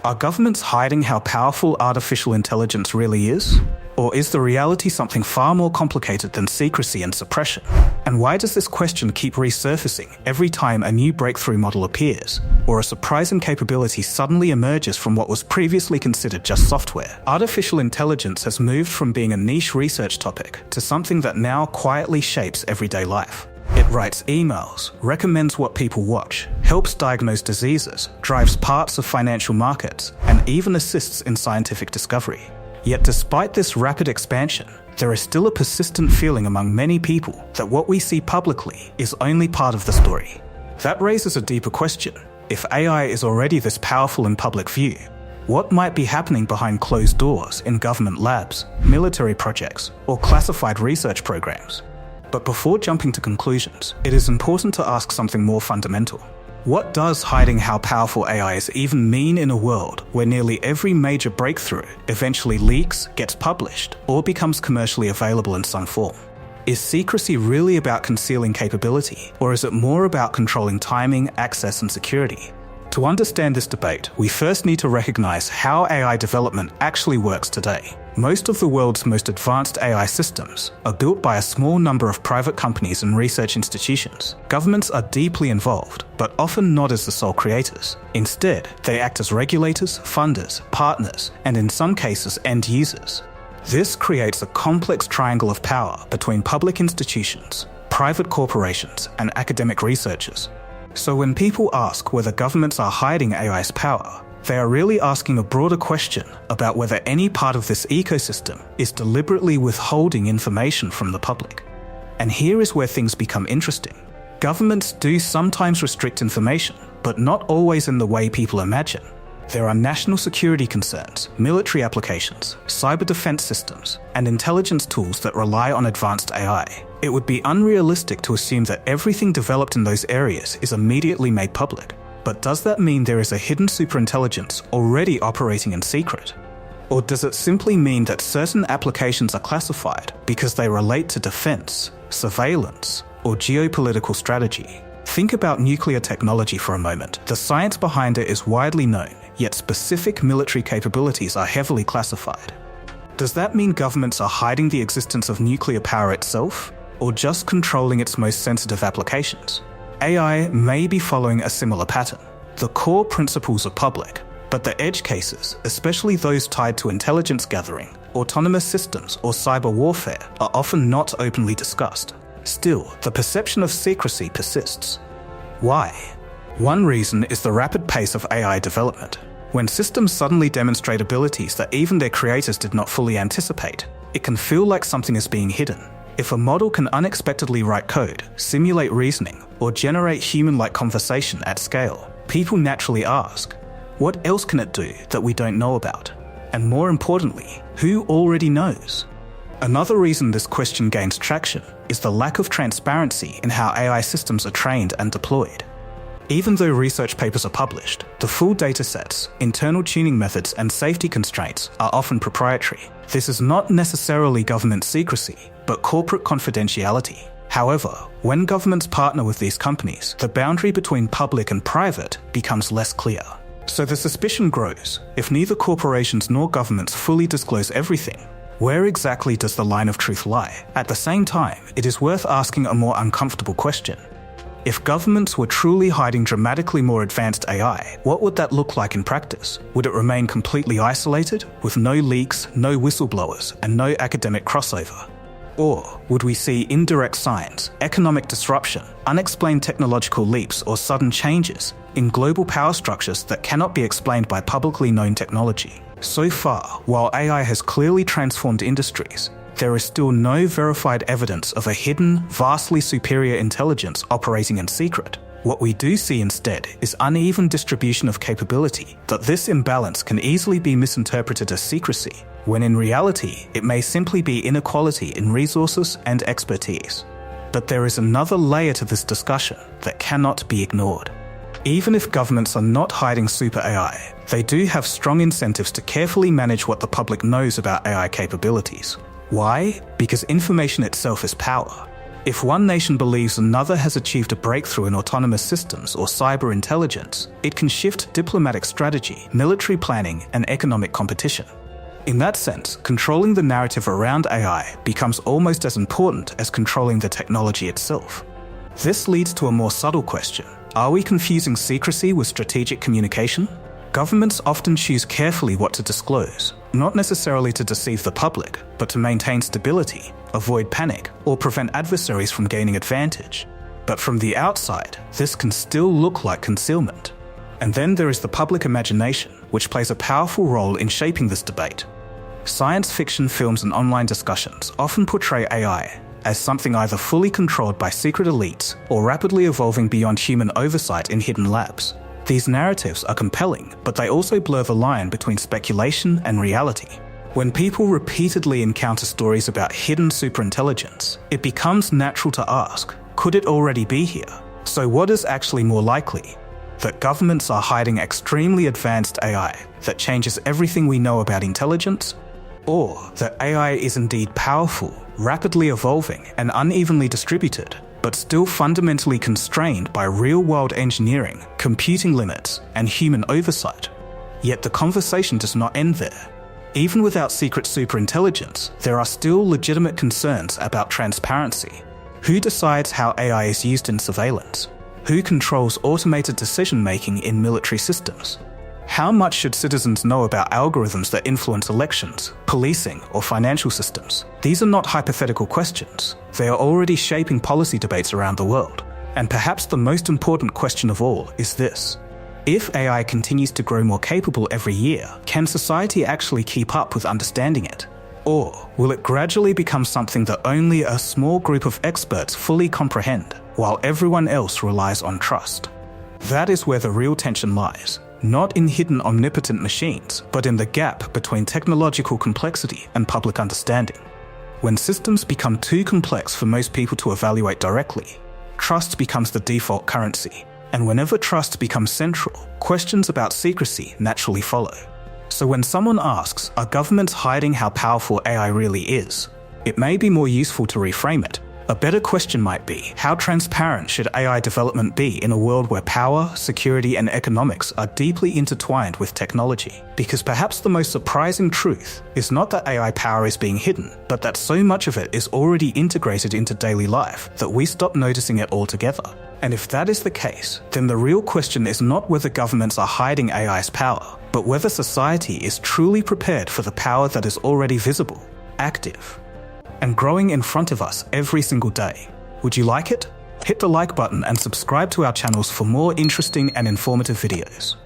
Are governments hiding how powerful artificial intelligence really is? Or is the reality something far more complicated than secrecy and suppression? And why does this question keep resurfacing every time a new breakthrough model appears, or a surprising capability suddenly emerges from what was previously considered just software? Artificial intelligence has moved from being a niche research topic to something that now quietly shapes everyday life. It writes emails, recommends what people watch, helps diagnose diseases, drives parts of financial markets, and even assists in scientific discovery. Yet despite this rapid expansion, there is still a persistent feeling among many people that what we see publicly is only part of the story. That raises a deeper question. If AI is already this powerful in public view, what might be happening behind closed doors in government labs, military projects, or classified research programs? But before jumping to conclusions, it is important to ask something more fundamental. What does hiding how powerful AI is even mean in a world where nearly every major breakthrough eventually leaks, gets published, or becomes commercially available in some form? Is secrecy really about concealing capability, or is it more about controlling timing, access, and security? To understand this debate, we first need to recognize how AI development actually works today. Most of the world's most advanced AI systems are built by a small number of private companies and research institutions. Governments are deeply involved, but often not as the sole creators. Instead, they act as regulators, funders, partners, and in some cases, end users. This creates a complex triangle of power between public institutions, private corporations, and academic researchers. So when people ask whether governments are hiding AI's power, they are really asking a broader question about whether any part of this ecosystem is deliberately withholding information from the public. And here is where things become interesting. Governments do sometimes restrict information, but not always in the way people imagine. There are national security concerns, military applications, cyber defense systems, and intelligence tools that rely on advanced AI. It would be unrealistic to assume that everything developed in those areas is immediately made public. But does that mean there is a hidden superintelligence already operating in secret? Or does it simply mean that certain applications are classified because they relate to defense, surveillance, or geopolitical strategy? Think about nuclear technology for a moment. The science behind it is widely known, yet specific military capabilities are heavily classified. Does that mean governments are hiding the existence of nuclear power itself, or just controlling its most sensitive applications? AI may be following a similar pattern. The core principles are public, but the edge cases, especially those tied to intelligence gathering, autonomous systems, or cyber warfare, are often not openly discussed. Still, the perception of secrecy persists. Why? One reason is the rapid pace of AI development. When systems suddenly demonstrate abilities that even their creators did not fully anticipate, it can feel like something is being hidden. If a model can unexpectedly write code, simulate reasoning, or generate human-like conversation at scale, people naturally ask, what else can it do that we don't know about? And more importantly, who already knows? Another reason this question gains traction is the lack of transparency in how AI systems are trained and deployed. Even though research papers are published, the full datasets, internal tuning methods, and safety constraints are often proprietary. This is not necessarily government secrecy, but corporate confidentiality. However, when governments partner with these companies, the boundary between public and private becomes less clear. So the suspicion grows. If neither corporations nor governments fully disclose everything, where exactly does the line of truth lie? At the same time, it is worth asking a more uncomfortable question. If governments were truly hiding dramatically more advanced AI, what would that look like in practice? Would it remain completely isolated, with no leaks, no whistleblowers, and no academic crossover? Or would we see indirect signs, economic disruption, unexplained technological leaps, or sudden changes in global power structures that cannot be explained by publicly known technology? So far, while AI has clearly transformed industries, there is still no verified evidence of a hidden, vastly superior intelligence operating in secret. What we do see instead is uneven distribution of capability, but this imbalance can easily be misinterpreted as secrecy, when in reality, it may simply be inequality in resources and expertise. But there is another layer to this discussion that cannot be ignored. Even if governments are not hiding super AI, they do have strong incentives to carefully manage what the public knows about AI capabilities. Why? Because information itself is power. If one nation believes another has achieved a breakthrough in autonomous systems or cyber intelligence, it can shift diplomatic strategy, military planning, and economic competition. In that sense, controlling the narrative around AI becomes almost as important as controlling the technology itself. This leads to a more subtle question. Are we confusing secrecy with strategic communication? Governments often choose carefully what to disclose, not necessarily to deceive the public, but to maintain stability, avoid panic, or prevent adversaries from gaining advantage. But from the outside, this can still look like concealment. And then there is the public imagination, which plays a powerful role in shaping this debate. Science fiction films and online discussions often portray AI as something either fully controlled by secret elites or rapidly evolving beyond human oversight in hidden labs. These narratives are compelling, but they also blur the line between speculation and reality. When people repeatedly encounter stories about hidden superintelligence, it becomes natural to ask, could it already be here? So what is actually more likely? That governments are hiding extremely advanced AI that changes everything we know about intelligence? Or that AI is indeed powerful, rapidly evolving, and unevenly distributed, but still fundamentally constrained by real-world engineering, computing limits, and human oversight? Yet the conversation does not end there. Even without secret superintelligence, there are still legitimate concerns about transparency. Who decides how AI is used in surveillance? Who controls automated decision-making in military systems? How much should citizens know about algorithms that influence elections, policing, or financial systems? These are not hypothetical questions. They are already shaping policy debates around the world. And perhaps the most important question of all is this. If AI continues to grow more capable every year, can society actually keep up with understanding it? Or will it gradually become something that only a small group of experts fully comprehend, while everyone else relies on trust? That is where the real tension lies. Not in hidden omnipotent machines, but in the gap between technological complexity and public understanding. When systems become too complex for most people to evaluate directly, trust becomes the default currency. And whenever trust becomes central, questions about secrecy naturally follow. So when someone asks, are governments hiding how powerful AI really is? It may be more useful to reframe it. A better question might be, how transparent should AI development be in a world where power, security, and economics are deeply intertwined with technology? Because perhaps the most surprising truth is not that AI power is being hidden, but that so much of it is already integrated into daily life that we stop noticing it altogether. And if that is the case, then the real question is not whether governments are hiding AI's power, but whether society is truly prepared for the power that is already visible, active, and growing in front of us every single day. Would you like it? Hit the like button and subscribe to our channels for more interesting and informative videos.